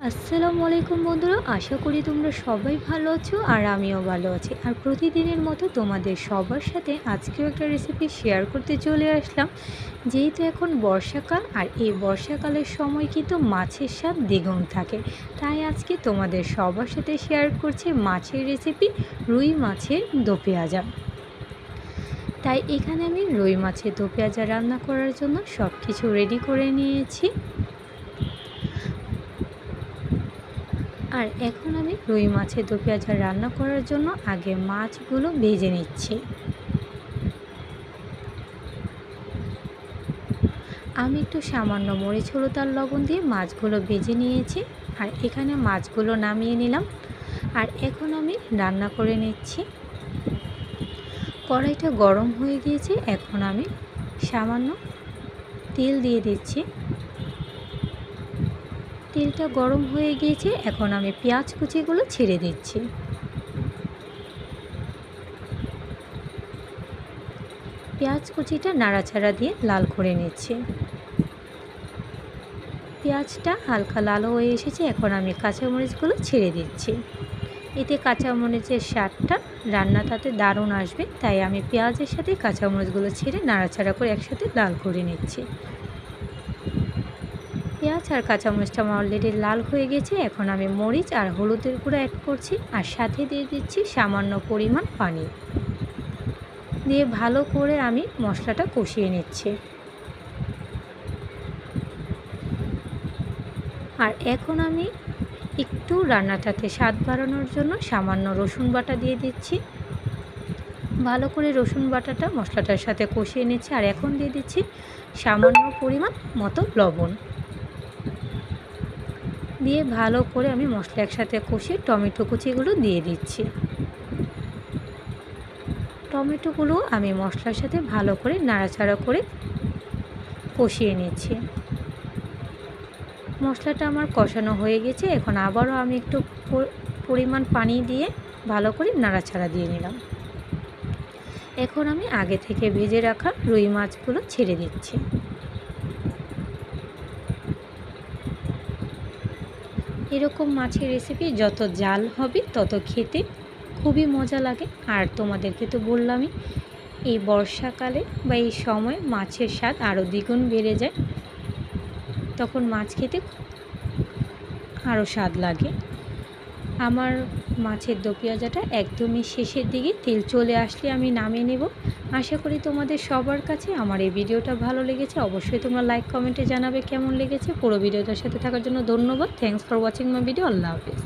আসসালামু আলাইকুম বন্ধুরা, আশা করি তোমরা সবাই ভালো আছো আর আমিও ভালো আছি। আর প্রতিদিনের মতো তোমাদের সবার সাথে আজকেও একটা রেসিপি শেয়ার করতে চলে আসলাম। যেহেতু এখন বর্ষাকাল আর এই বর্ষাকালের সময় কিন্তু মাছের স্বাদ দ্বিগুণ থাকে, তাই আজকে তোমাদের সবার সাথে শেয়ার করছি মাছের রেসিপি, রুই মাছের দো পেঁয়াজা। তাই এখানে আমি রুই মাছের দো পেঁয়াজা রান্না করার জন্য সব কিছু রেডি করে নিয়েছি। আর এখন আমি রুই মাছের দো পেঁয়াজা রান্না করার জন্য আগে মাছগুলো ভেজে নিচ্ছি। আমি একটু সামান্য মরিচ, হলুদ আর লবণ দিয়ে মাছগুলো ভেজে নিয়েছি। আর এখানে মাছগুলো নামিয়ে নিলাম। আর এখন আমি রান্না করে নিচ্ছি। কড়াইটা গরম হয়ে গিয়েছে, এখন আমি সামান্য তেল দিয়ে দিচ্ছি। তেলটা গরম হয়ে গিয়েছে, এখন আমি পেঁয়াজ কুচিগুলো ছেড়ে দিচ্ছি। পেঁয়াজ কুচিটা নাড়াচাড়া দিয়ে লাল করে নিচ্ছি। পেঁয়াজটা হালকা লাল হয়ে এসেছে, এখন আমি কাঁচামরিচগুলো ছেড়ে দিচ্ছি। এতে কাঁচামরিচের স্বাদটা রান্নাটাতে দারুণ আসবে, তাই আমি পেঁয়াজের সাথে কাঁচামরিচগুলো ছেড়ে নাড়াচাড়া করে একসাথে লাল করে নিচ্ছি। পেঁয়াজ আর কাঁচামরিচটা আমার অলরেডি লাল হয়ে গেছে, এখন আমি মরিচ আর হলুদের গুঁড়ো অ্যাড করছি আর সাথে দিয়ে দিচ্ছি সামান্য পরিমাণ পানি। দিয়ে ভালো করে আমি মশলাটা কষিয়ে নিচ্ছি। আর এখন আমি একটু রান্নাটাতে স্বাদ বাড়ানোর জন্য সামান্য রসুন বাটা দিয়ে দিচ্ছি। ভালো করে রসুন বাটাটা মশলাটার সাথে কষিয়ে নিচ্ছি। আর এখন দিয়ে দিচ্ছি সামান্য পরিমাণ মতো লবণ। দিয়ে ভালো করে আমি মশলা একসাথে কষিয়ে টমেটো কুচিগুলো দিয়ে দিচ্ছি। টমেটোগুলো আমি মশলার সাথে ভালো করে নাড়াচাড়া করে কষিয়ে নিচ্ছি। মশলাটা আমার কষানো হয়ে গেছে, এখন আবারও আমি একটু পরিমাণ পানি দিয়ে ভালো করে নাড়াচাড়া দিয়ে নিলাম। এখন আমি আগে থেকে ভেজে রাখা রুই মাছগুলো ছেড়ে দিচ্ছি। এরকম মাছের রেসিপি যত জাল হবে তত খেতে খুবই মজা লাগে। আর তোমাদেরকে তো বললামই, এই বর্ষাকালে বা এই সময় মাছের স্বাদ আরও দ্বিগুণ বেড়ে যায়, তখন মাছ খেতে আরও স্বাদ লাগে। আমার মাছের দো পেঁয়াজাটা একদমই শেষের দিকে, তেল চলে আসলে আমি নামিয়ে নেব। আশা করি তোমাদের সবার কাছে আমার এই ভিডিওটা ভালো লেগেছে। অবশ্যই তোমরা লাইক কমেন্টে জানাবে কেমন লেগেছে। পুরো ভিডিওটার সাথে থাকার জন্য ধন্যবাদ। Thanks for watching my video. আল্লাহ হাফেজ।